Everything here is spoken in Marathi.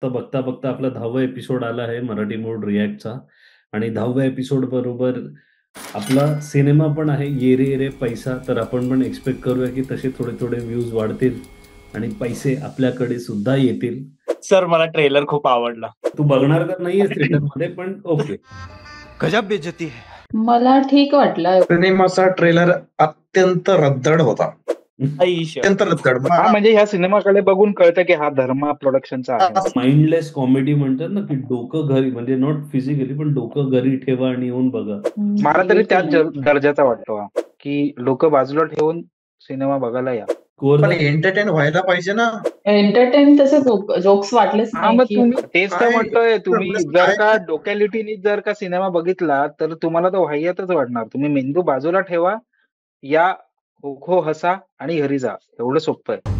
तर बघता बघता आपला 10वा एपिसोड आला आहे मराठी मूड रिॲक्टचा आणि 10व्या एपिसोड बरोबर आपला सिनेमा पण आहे ये रे ये रे पैसा. तर आपण पण एक्सपेक्ट करूया की तसे थोडे थोडे व्ह्यूज वाढतील आणि पैसे आपल्याकडे सुद्धा येतील. सर मला ट्रेलर खूप आवडला. तू बघणार तर नाहीयेस थिएटरमध्ये, पण ओके. गजब बेइज्जती है. मला ठीक वाटलं. सिनेमाचा ट्रेलर अत्यंत रद्दड होता. आयुष्य अत्यंत रद्दड. हा म्हणजे ह्या सिनेमाकडे बघून कळतं की हा धर्मा प्रोडक्शनचा आहे. माइंडलेस कॉमेडी म्हणतात ना, की डोकं घरी, म्हणजे नॉट फिजिकली पण डोकं घरी ठेवा आणि येऊन बघा. मला तरी त्याच दर्जाचा वाटतो हा, की लोक बाजूला ठेवून सिनेमा बघायला या. पण एंटरटेन व्हायला पाहिजे ना. एंटरटेन तसे जोक्स वाटलेच हा नाही मग की तुम्ही तेच तर काय- म्हणतोय. तुम्ही काय- जर का डोक्यालिटीनी जर का सिनेमा बघितला तर तुम्हाला तो वाह्यातच वाटणार. तुम्ही मेंदू बाजूला ठेवा, या, हो हो हसा आणि घरी जा. एवढं सोपं आहे.